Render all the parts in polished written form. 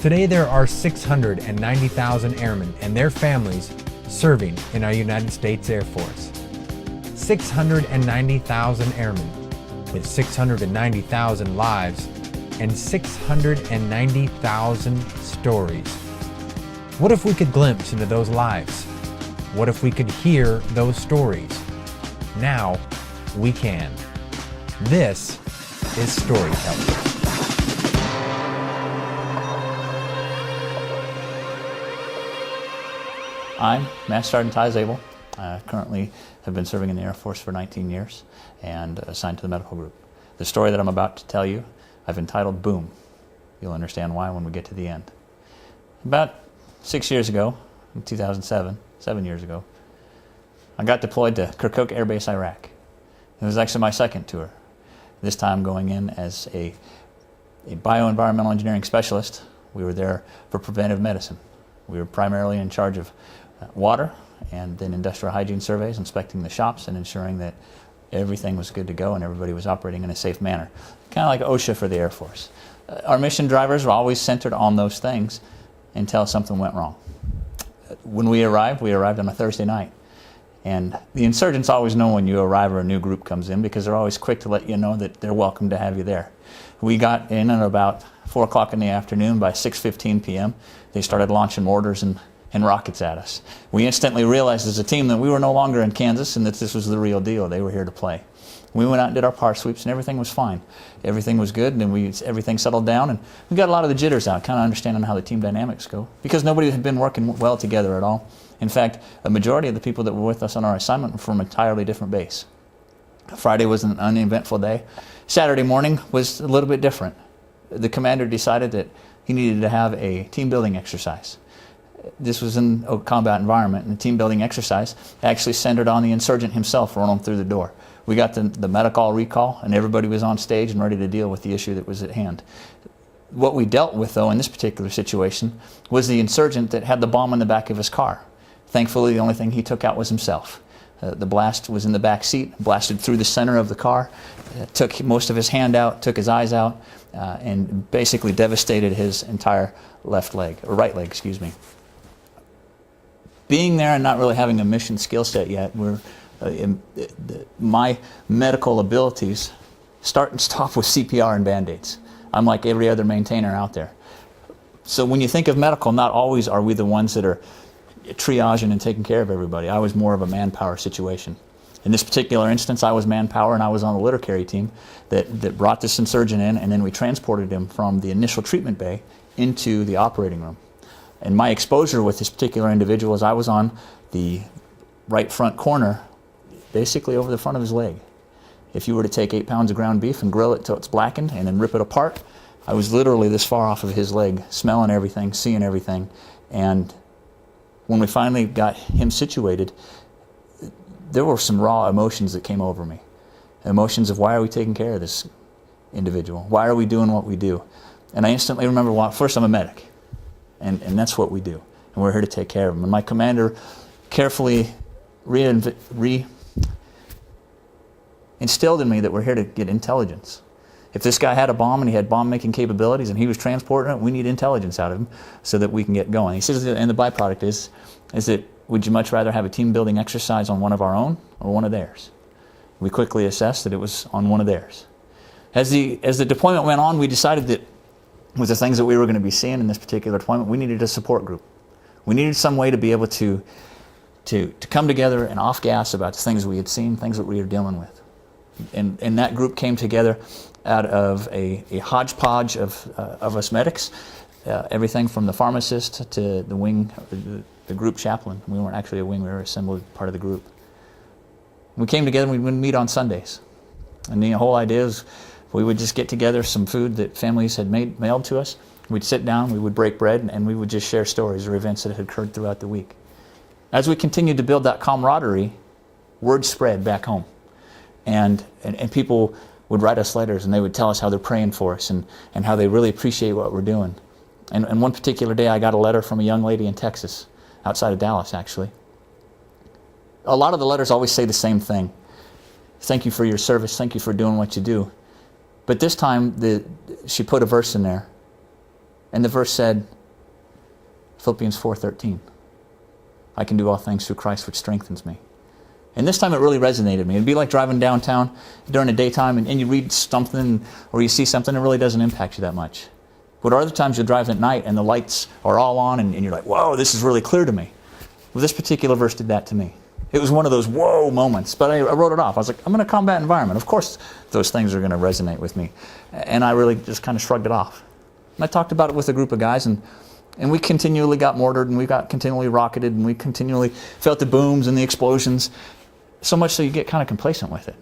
Today there are 690,000 airmen and their families serving in our United States Air Force. 690,000 airmen with 690,000 lives and 690,000 stories. What if we could glimpse into those lives? What if we could hear those stories? Now we can. This is storytelling. I'm Master Sergeant Zabel. I currently have been serving in the Air Force for 19 years and assigned to the medical group. The story that I'm about to tell you, I've entitled Boom. You'll understand why when we get to the end. About 6 years ago, in 2007, 7 years ago, I got deployed to Kirkuk Air Base, Iraq. It was actually my second tour, this time going in as a bioenvironmental engineering specialist. We were there for preventive medicine. We were primarily in charge of water and then industrial hygiene surveys, inspecting the shops and ensuring that everything was good to go and everybody was operating in a safe manner. Kind of like OSHA for the Air Force. Our mission drivers were always centered on those things until something went wrong. When we arrived on a Thursday night. And the insurgents always know when you arrive or a new group comes in because they're always quick to let you know that they're welcome to have you there. We got in at about 4 o'clock in the afternoon. By 6:15 p.m. they started launching mortars and rockets at us. We instantly realized as a team that we were no longer in Kansas and that this was the real deal. They were here to play. We went out and did our par sweeps and everything was fine. Everything was good and everything settled down and we got a lot of the jitters out, kind of understanding how the team dynamics go because nobody had been working well together at all. In fact, a majority of the people that were with us on our assignment were from an entirely different base. Friday was an uneventful day. Saturday morning was a little bit different. The commander decided that he needed to have a team building exercise. This was in a combat environment, and the team building exercise actually centered on the insurgent himself rolling through the door. We got the medical recall, and everybody was on stage and ready to deal with the issue that was at hand. What we dealt with, though, in this particular situation was the insurgent that had the bomb in the back of his car. Thankfully, the only thing he took out was himself. The blast was in the back seat, blasted through the center of the car, took most of his hand out, took his eyes out, and basically devastated his entire right leg, excuse me. Being there and not really having a mission skill set yet, my medical abilities start and stop with CPR and Band-Aids. I'm like every other maintainer out there. So when you think of medical, not always are we the ones that are triaging and taking care of everybody. I was more of a manpower situation. In this particular instance, I was manpower and I was on the litter carry team that brought this insurgent in, and then we transported him from the initial treatment bay into the operating room. And my exposure with this particular individual is I was on the right front corner, basically over the front of his leg. If you were to take 8 pounds of ground beef and grill it till it's blackened and then rip it apart, I was literally this far off of his leg, smelling everything, seeing everything. And when we finally got him situated, there were some raw emotions that came over me. Emotions of why are we taking care of this individual? Why are we doing what we do? And I instantly remember, first I'm a medic. And that's what we do. And we're here to take care of them. And my commander carefully instilled in me that we're here to get intelligence. If this guy had a bomb and he had bomb-making capabilities and he was transporting it, we need intelligence out of him so that we can get going. He says, and the byproduct is that would you much rather have a team-building exercise on one of our own or one of theirs? We quickly assessed that it was on one of theirs. As the deployment went on, we decided that with the things that we were going to be seeing in this particular deployment, we needed a support group. We needed some way to be able to come together and off-gas about the things we had seen, things that we were dealing with. And that group came together out of a hodgepodge of us medics, everything from the pharmacist to the wing, the group chaplain. We weren't actually a wing, we were assembled part of the group. We came together and we would meet on Sundays. And the whole idea is we would just get together some food that families had mailed to us. We'd sit down, we would break bread, and we would just share stories or events that had occurred throughout the week. As we continued to build that camaraderie, word spread back home. And people would write us letters and they would tell us how they're praying for us and how they really appreciate what we're doing. And one particular day I got a letter from a young lady in Texas, outside of Dallas actually. A lot of the letters always say the same thing. Thank you for your service, thank you for doing what you do. But this time she put a verse in there And the verse said, Philippians 4:13, I can do all things through Christ which strengthens me. And this time it really resonated with me. It'd be like driving downtown during the daytime and you read something or you see something that really doesn't impact you that much. But other times you'll drive at night and the lights are all on and you're like, whoa, this is really clear to me. Well, this particular verse did that to me. It was one of those whoa moments, but I wrote it off. I was like, I'm in a combat environment. Of course those things are going to resonate with me. And I really just kind of shrugged it off. And I talked about it with a group of guys, and we continually got mortared, and we got continually rocketed, and we continually felt the booms and the explosions, so much so you get kind of complacent with it.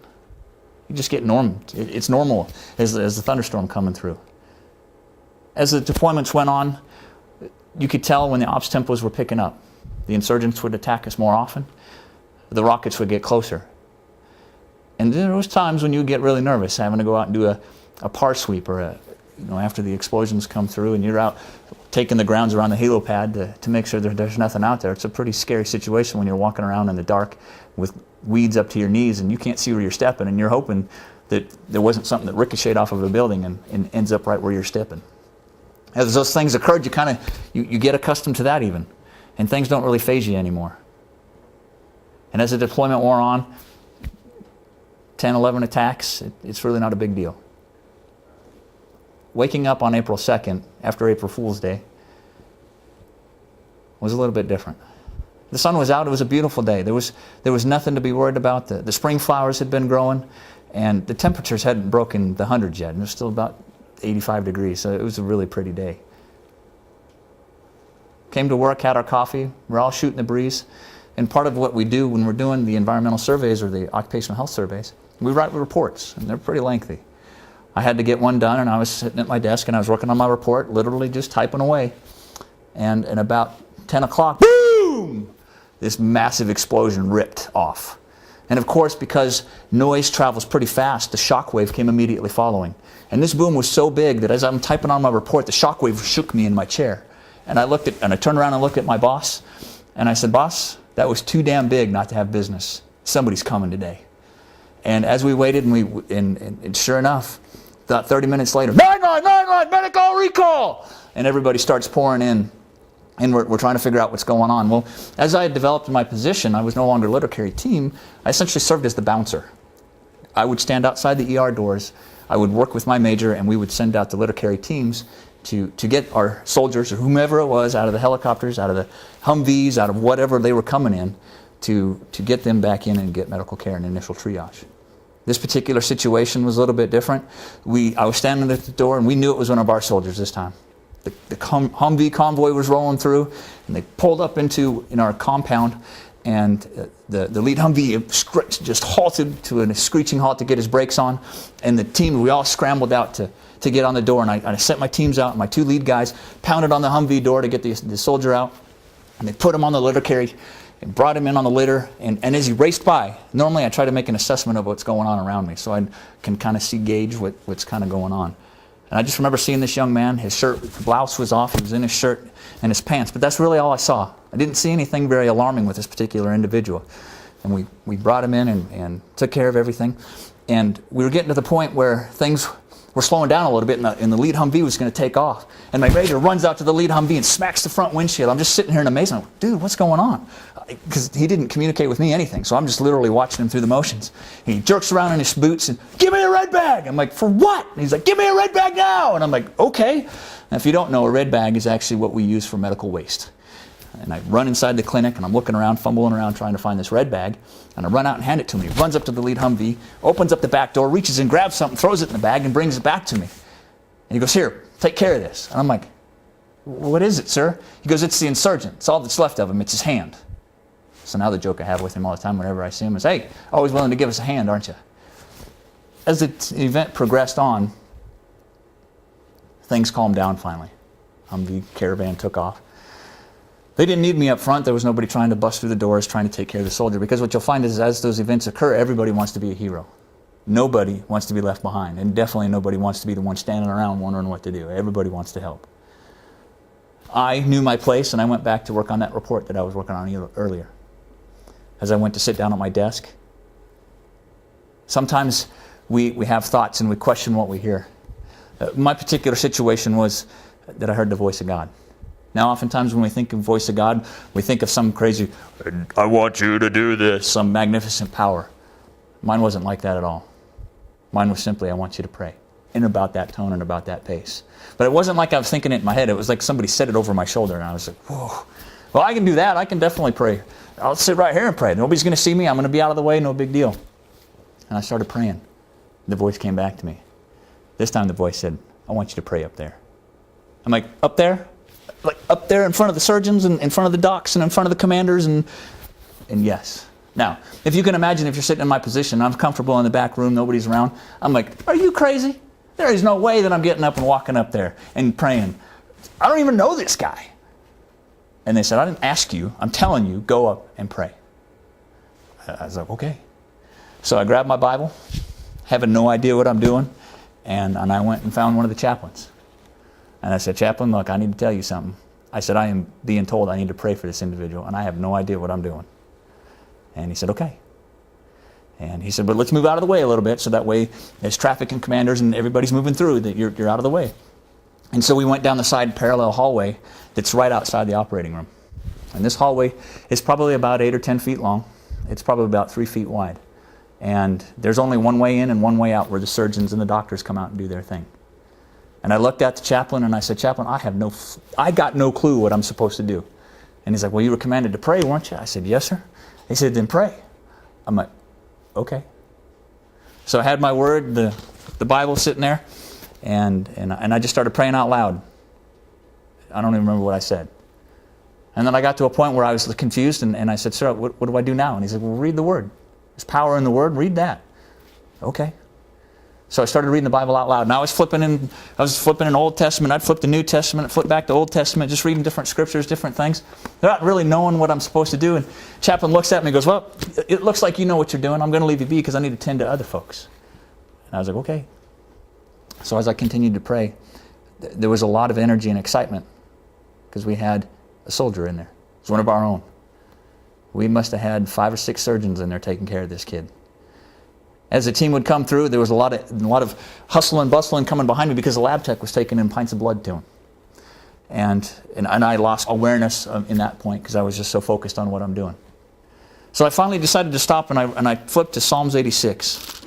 You just get normal. It's normal as the thunderstorm coming through. As the deployments went on, you could tell when the ops tempos were picking up. The insurgents would attack us more often. The rockets would get closer. And there was times when you would get really nervous having to go out and do a par sweep or after the explosions come through and you're out taking the grounds around the helo pad to make sure there's nothing out there. It's a pretty scary situation when you're walking around in the dark with weeds up to your knees and you can't see where you're stepping and you're hoping that there wasn't something that ricocheted off of a building and ends up right where you're stepping. As those things occurred, you get accustomed to that even, and things don't really faze you anymore. And as the deployment wore on, 10, 11 attacks, it's really not a big deal. Waking up on April 2nd, after April Fool's Day, was a little bit different. The sun was out, it was a beautiful day. There was nothing to be worried about. The spring flowers had been growing, and the temperatures hadn't broken the hundreds yet, and it was still about 85 degrees, so it was a really pretty day. Came to work, had our coffee, we're all shooting the breeze, and part of what we do when we're doing the environmental surveys or the occupational health surveys, we write reports, and they're pretty lengthy. I had to get one done, and I was sitting at my desk, and I was working on my report, literally just typing away. And at about 10 o'clock, boom! This massive explosion ripped off. And of course, because noise travels pretty fast, the shock wave came immediately following. And this boom was so big that as I'm typing on my report, the shock wave shook me in my chair. And I turned around and looked at my boss, and I said, "Boss, that was too damn big not to have business. Somebody's coming today." And as we waited, and sure enough, about 30 minutes later, 911, medical recall! And everybody starts pouring in, and we're trying to figure out what's going on. Well, as I had developed my position, I was no longer litter carry team. I essentially served as the bouncer. I would stand outside the ER doors. I would work with my major, and we would send out the litter carry teams to get our soldiers or whomever it was out of the helicopters, out of the Humvees, out of whatever they were coming in, to get them back in and get medical care and initial triage. This particular situation was a little bit different. I was standing at the door, and we knew it was one of our soldiers this time. The Humvee convoy was rolling through, and they pulled up in our compound, and the lead Humvee just halted to a screeching halt to get his brakes on, and the team, we all scrambled out to get on the door, and I sent my teams out, and my two lead guys pounded on the Humvee door to get the soldier out, and they put him on the litter carry, and brought him in on the litter, and as he raced by, normally I try to make an assessment of what's going on around me so I can kind of gauge what's kind of going on. And I just remember seeing this young man, his blouse was off, he was in his shirt and his pants, but that's really all I saw. I didn't see anything very alarming with this particular individual. And we brought him in and took care of everything, and we were getting to the point where things were slowing down a little bit, and the lead Humvee was going to take off. And my major runs out to the lead Humvee and smacks the front windshield. I'm just sitting here in amazement. Dude, what's going on? Because he didn't communicate with me anything, so I'm just literally watching him through the motions. And he jerks around in his boots and, "Give me a red bag!" I'm like, "For what?" And he's like, "Give me a red bag now!" And I'm like, "Okay." Now, if you don't know, a red bag is actually what we use for medical waste. And I run inside the clinic, and I'm looking around, fumbling around, trying to find this red bag. And I run out and hand it to him. He runs up to the lead Humvee, opens up the back door, reaches in, grabs something, throws it in the bag, and brings it back to me. And he goes, "Here, take care of this." And I'm like, "What is it, sir?" He goes, "It's the insurgent. It's all that's left of him. It's his hand." So now the joke I have with him all the time whenever I see him is, "Hey, always willing to give us a hand, aren't you?" As the event progressed on, things calmed down finally. Humvee caravan took off. They didn't need me up front. There was nobody trying to bust through the doors, trying to take care of the soldier. Because what you'll find is as those events occur, everybody wants to be a hero. Nobody wants to be left behind. And definitely nobody wants to be the one standing around wondering what to do. Everybody wants to help. I knew my place, and I went back to work on that report that I was working on earlier. As I went to sit down at my desk, sometimes we have thoughts and we question what we hear. My particular situation was that I heard the voice of God. Now, oftentimes when we think of voice of God, we think of some crazy, I want you to do this, some magnificent power. Mine wasn't like that at all. Mine was simply, I want you to pray. In about that tone and about that pace. But it wasn't like I was thinking it in my head. It was like somebody said it over my shoulder, and I was like, whoa. Well, I can do that. I can definitely pray. I'll sit right here and pray. Nobody's going to see me. I'm going to be out of the way. No big deal. And I started praying. The voice came back to me. This time the voice said, I want you to pray up there. I'm like, up there? Like up there in front of the surgeons and in front of the docs and in front of the commanders? And yes. Now, if you can imagine, if you're sitting in my position, I'm comfortable in the back room, nobody's around. I'm like, are you crazy? There is no way that I'm getting up and walking up there and praying. I don't even know this guy. And they said, I didn't ask you. I'm telling you, go up and pray. I was like, okay. So I grabbed my Bible, having no idea what I'm doing, and I went and found one of the chaplains. And I said, Chaplain, look, I need to tell you something. I said, I am being told I need to pray for this individual, and I have no idea what I'm doing. And he said, okay. And he said, but let's move out of the way a little bit, so that way there's traffic and commanders and everybody's moving through, that you're out of the way. And so we went down the side parallel hallway that's right outside the operating room. And this hallway is probably about 8 or 10 feet long. It's probably about 3 feet wide. And there's only one way in and one way out where the surgeons and the doctors come out and do their thing. And I looked at the chaplain and I said, Chaplain, I got no clue what I'm supposed to do. And he's like, well, you were commanded to pray, weren't you? I said, yes, sir. He said, then pray. I'm like, okay. So I had my word, the Bible sitting there, and I just started praying out loud. I don't even remember what I said. And then I got to a point where I was confused, and I said, sir, what do I do now? And he said, well, read the word. There's power in the word, read that. Okay. So I started reading the Bible out loud. And I was flipping in Old Testament, I'd flip the New Testament, I'd flip back to Old Testament, just reading different scriptures, different things. Not really knowing what I'm supposed to do. And chaplain looks at me and goes, well, it looks like you know what you're doing. I'm going to leave you be because I need to tend to other folks. And I was like, okay. So as I continued to pray, there was a lot of energy and excitement because we had a soldier in there. It was one of our own. We must have had 5 or 6 surgeons in there taking care of this kid. As the team would come through, there was a lot of hustle and bustle coming behind me because the lab tech was taking in pints of blood to him. And I lost awareness in that point because I was just so focused on what I'm doing. So I finally decided to stop, and I flipped to Psalms 86.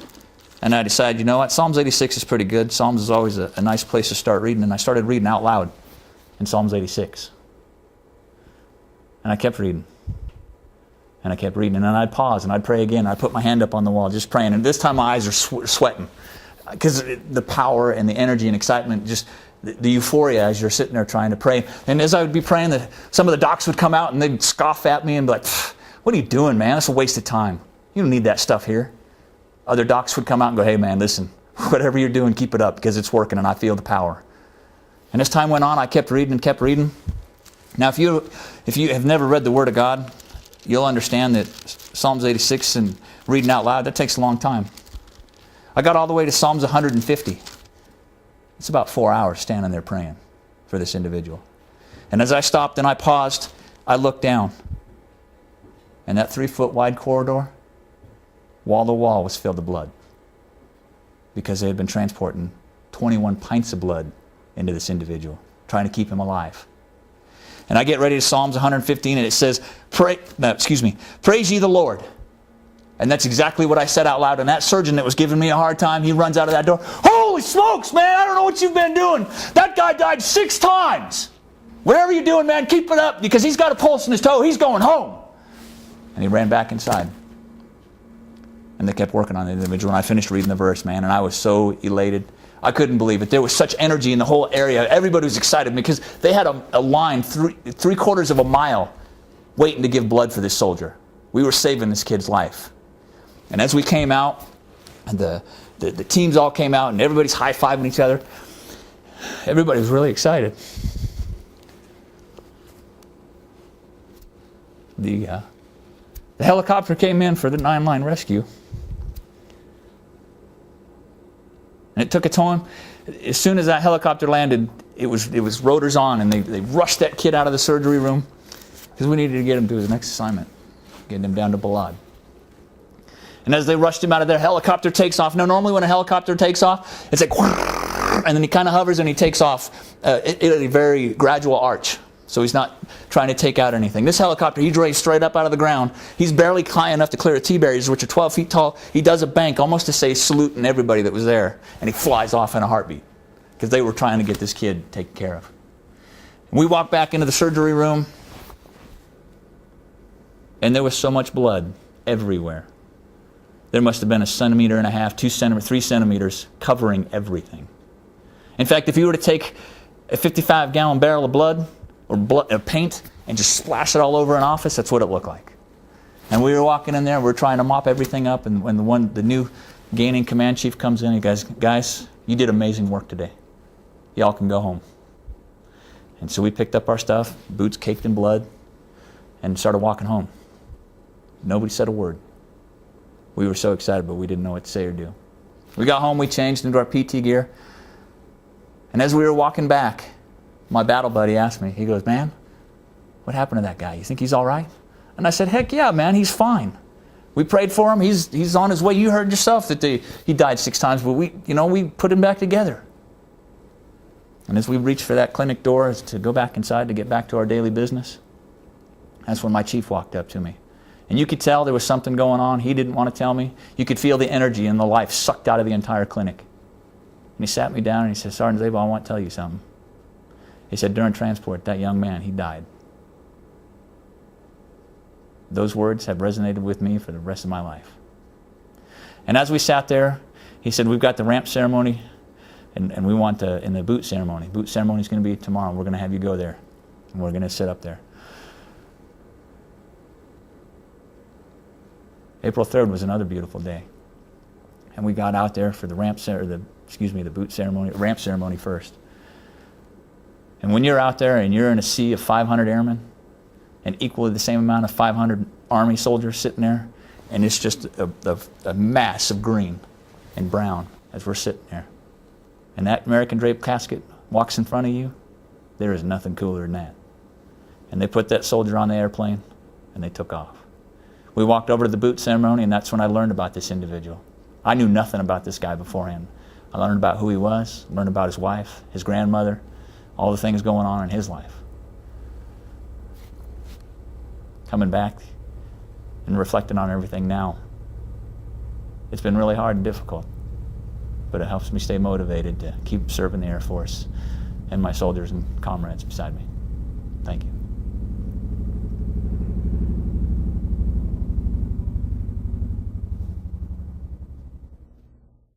And I decided, you know what, Psalms 86 is pretty good. Psalms is always a nice place to start reading. And I started reading out loud in Psalms 86. And I kept reading. And I kept reading, and then I'd pause, and I'd pray again. I'd put my hand up on the wall, just praying. And this time my eyes are sweating because the power and the energy and excitement, just the euphoria as you're sitting there trying to pray. And as I would be praying, some of the docs would come out, and they'd scoff at me and be like, what are you doing, man? That's a waste of time. You don't need that stuff here. Other docs would come out and go, hey, man, listen, whatever you're doing, keep it up because it's working, and I feel the power. And as time went on, I kept reading and kept reading. Now, if you have never read the Word of God, you'll understand that Psalms 86 and reading out loud, that takes a long time. I got all the way to Psalms 150. It's about 4 hours standing there praying for this individual. And as I stopped and I paused, I looked down. And that 3-foot wide corridor, wall to wall, was filled with blood. Because they had been transporting 21 pints of blood into this individual, trying to keep him alive. And I get ready to Psalms 115, and it says, praise ye the Lord. And that's exactly what I said out loud. And that surgeon that was giving me a hard time, he runs out of that door. Holy smokes, man, I don't know what you've been doing. That guy died 6 times. Whatever you're doing, man, keep it up, because he's got a pulse in his toe. He's going home. And he ran back inside. And they kept working on the individual. And I finished reading the verse, man, and I was so elated. I couldn't believe it. There was such energy in the whole area. Everybody was excited because they had a line 3/4 of a mile waiting to give blood for this soldier. We were saving this kid's life. And as we came out, and the teams all came out, and everybody's high-fiving each other, everybody was really excited. The helicopter came in for the 9-line rescue. And it took a time. As soon as that helicopter landed, it was rotors on, and they rushed that kid out of the surgery room because we needed to get him to his next assignment, getting him down to Balad. And as they rushed him out of there, helicopter takes off. Now, normally when a helicopter takes off, it's like, and then he kind of hovers and he takes off at a very gradual arch. So he's not trying to take out anything. This helicopter, he's raised straight up out of the ground. He's barely high enough to clear the T-barriers, which are 12 feet tall. He does a bank almost to say saluting everybody that was there. And he flies off in a heartbeat because they were trying to get this kid taken care of. And we walked back into the surgery room, and there was so much blood everywhere. There must have been 1.5 centimeters, 2 centimeters, 3 centimeters covering everything. In fact, if you were to take a 55-gallon barrel of blood or paint and just splash it all over an office, that's what it looked like. And we were walking in there, we're trying to mop everything up, and when the new gaining command chief comes in, he goes, guys, you did amazing work today. Y'all can go home. And so we picked up our stuff, boots caked in blood, and started walking home. Nobody said a word. We were so excited, but we didn't know what to say or do. We got home, we changed into our PT gear, and as we were walking back, my battle buddy asked me, he goes, man, what happened to that guy? You think he's all right? And I said, heck yeah, man, he's fine. We prayed for him. He's on his way. You heard yourself that he died 6 times, but we put him back together. And as we reached for that clinic door to go back inside to get back to our daily business, that's when my chief walked up to me. And you could tell there was something going on. He didn't want to tell me. You could feel the energy and the life sucked out of the entire clinic. And he sat me down and he said, Sergeant Zabel, I want to tell you something. He said, during transport, that young man, he died. Those words have resonated with me for the rest of my life. And as we sat there, he said, we've got the ramp ceremony, and we want the boot ceremony. Boot ceremony is going to be tomorrow. We're going to have you go there, and we're going to sit up there. April 3rd was another beautiful day. And we got out there for the boot ceremony, ramp ceremony first. And when you're out there and you're in a sea of 500 airmen, and equally the same amount of 500 Army soldiers sitting there, and it's just a mass of green and brown as we're sitting there. And that American draped casket walks in front of you, there is nothing cooler than that. And they put that soldier on the airplane, and they took off. We walked over to the boot ceremony, and that's when I learned about this individual. I knew nothing about this guy beforehand. I learned about who he was, learned about his wife, his grandmother, all the things going on in his life. Coming back and reflecting on everything now, it's been really hard and difficult, but it helps me stay motivated to keep serving the Air Force and my soldiers and comrades beside me. Thank you.